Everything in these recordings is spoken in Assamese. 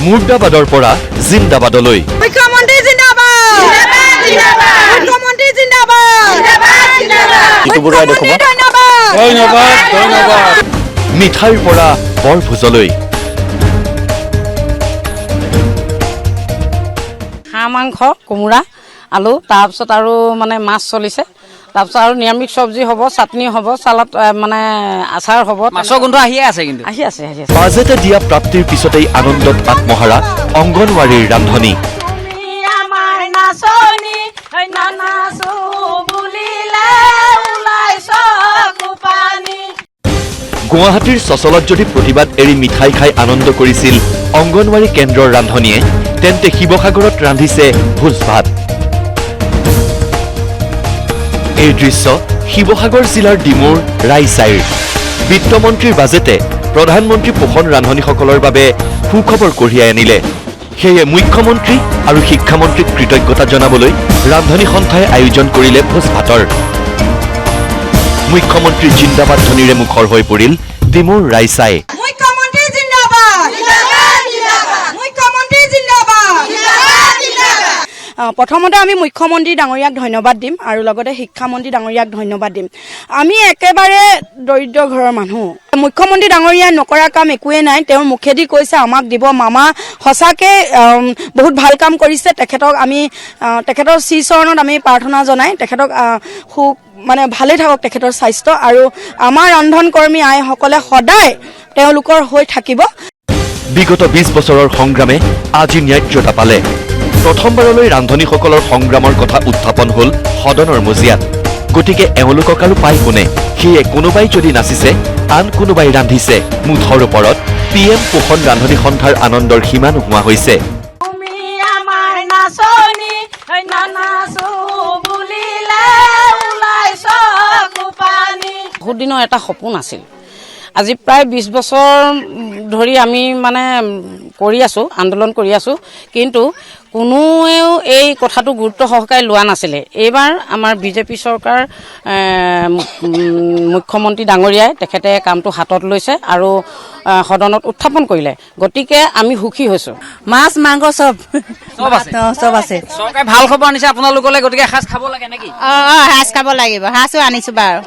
মুৰ্দাবাদৰ পৰা জিন্দাবাদলৈ মুখ্যমন্ত্ৰী জিন্দাবাদ মুখ্যমন্ত্ৰী জিন্দাবাদ ধন্যবাদ মিঠাইৰ পৰা বৰভোজলৈ হাঁহ মাংস কোমোৰা আলু তাৰপিছত আৰু মানে মাছ চলিছে তাৰপিছত আৰু নিৰামিষ চব্জি হ'ব চাটনি হ'ব চালাড মানে আচাৰ হ'ব মাছৰ গোন্ধ আহিয়ে আছে কিন্তু আহি আছে বাজেটে দিয়া প্ৰাপ্তিৰ পিছতেই আনন্দত আত্মহাৰা অংগনৱাড়ীৰ ৰান্ধনী গুৱাহাটীৰ চচলত যদি প্ৰতিবাদ এৰি মিঠাই খাই আনন্দ কৰিছিল অংগনৱাড়ী কেন্দ্ৰৰ ৰান্ধনীয়ে তেন্তে শিৱসাগৰত ৰান্ধিছে ভোজ ভাত এই দৃশ্য শিৱসাগৰ জিলাৰ ডিমৌৰ ৰাইচাইৰ বিত্তমন্ত্ৰীৰ বাজেটে প্ৰধানমন্ত্ৰী পোষণ ৰান্ধনীসকলৰ বাবে সুখবৰ কঢ়িয়াই আনিলে সেয়ে মুখ্যমন্ত্ৰী আৰু শিক্ষামন্ত্ৰীক কৃতজ্ঞতা জনাবলৈ ৰান্ধনী সন্থাই আয়োজন কৰিলে ভোজ ভাতৰ মুখ্যমন্ত্ৰী জিন্দাবাদ ধ্বনিৰে মুখৰ হৈ পৰিল ডিমৌৰ ৰাইচাই মুখ্যমন্ত্ৰী জিন্দাবাদ মুখ্যমন্ত্ৰী জিন্দাবাদ প্ৰথমতে আমি মুখ্যমন্ত্ৰী ডাঙৰীয়াক ধন্যবাদ দিম আৰু লগতে শিক্ষামন্ত্ৰী ডাঙৰীয়াক ধন্যবাদ দিম আমি একেবাৰে দৰিদ্ৰ ঘৰৰ মানুহ মুখ্যমন্ত্ৰী ডাঙৰীয়াই নকৰা কাম একোৱে নাই তেওঁৰ মুখেদি কৈছে আমাক দিব মামা সঁচাকৈ বহুত ভাল কাম কৰিছে তেখেতক আমি তেখেতৰ শ্ৰীচৰণত আমি প্ৰাৰ্থনা জনাই তেখেতক সুখ মানে ভালে থাকক তেখেতৰ স্বাস্থ্য আৰু আমাৰ ৰন্ধন কৰ্মী আইসকলে সদায় তেওঁলোকৰ হৈ থাকিব বিগত 20 বছৰৰ সংগ্ৰামে আজি ন্যায্যতা পালে প্ৰথমবাৰলৈ ৰান্ধনীসকলৰ সংগ্ৰামৰ কথা উত্থাপন হ'ল সদনৰ মজিয়াত গতিকে এওঁলোকক আৰু পাই কোনে সেয়ে কোনোবাই যদি নাচিছে আন কোনোবাই ৰান্ধিছে মুঠৰ ওপৰত PM পোষণ ৰান্ধনী সন্থাৰ আনন্দৰ সীমা নোহোৱা হৈছে বহুত দিনৰ এটা সপোন আছিল আজি প্ৰায় 20 বছৰ ধৰি আমি মানে কৰি আছোঁ আন্দোলন কৰি আছোঁ কিন্তু কোনোৱেও এই কথাটো গুৰুত্ব সহকাৰে লোৱা নাছিলে এইবাৰ আমাৰ বিজেপি চৰকাৰ মুখ্যমন্ত্ৰী ডাঙৰীয়াই তেখেতে কামটো হাতত লৈছে আৰু সদনত উত্থাপন কৰিলে গতিকে আমি সুখী হৈছোঁ মাছ মাংস চব আছে চৰকাৰে ভাল খবৰ আনিছে আপোনালোকলৈ গতিকে এসাঁজ খাব লাগে নেকি সাজ খাব লাগিব সাজো আনিছোঁ বাৰু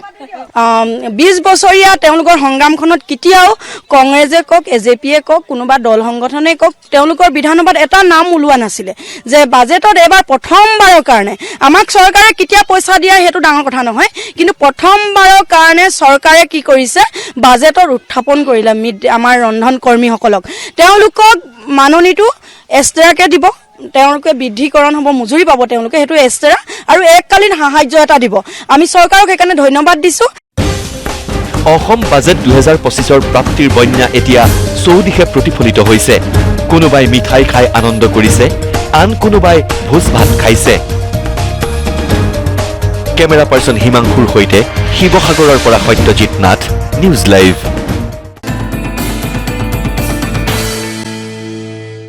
20 বছৰীয়া তেওঁলোকৰ সংগ্ৰামখনত কেতিয়াও কংগ্ৰেছে কওক AJPয়ে কওক কোনোবা দল সংগঠনে কওক তেওঁলোকৰ বিধানসভাত এটা নাম ওলোৱা নাছিলে যে বাজেটত এবাৰ প্ৰথমবাৰৰ কাৰণে আমাক চৰকাৰে কেতিয়া পইচা দিয়া সেইটো ডাঙৰ কথা নহয় কিন্তু প্ৰথমবাৰৰ কাৰণে চৰকাৰে কি কৰিছে বাজেটৰ উত্থাপন কৰিলে আমাৰ ৰন্ধন কৰ্মীসকলক তেওঁলোকক মাননীটো এক্সট্ৰাকে দিব তেওঁলোকে বৃদ্ধিকৰণ হ'ব মজুৰি পাব তেওঁলোকে সেইটো এক্সট্ৰা আৰু এককালীন সাহায্য এটা দিব আমি চৰকাৰক সেইকাৰণে ধন্যবাদ দিছোঁ অসম বাজেট 2025ৰ প্ৰাপ্তিৰ বন্যা এতিয়া চৌদিশে প্ৰতিফলিত হৈছে কোনোবাই মিঠাই খাই আনন্দ কৰিছে আন কোনোবাই ভোজ ভাত খাইছে কেমেৰা পাৰ্চন হিমাংশুৰ সৈতে শিৱসাগৰৰ পৰা সত্যজিৎ নাথ নিউজ লাইভ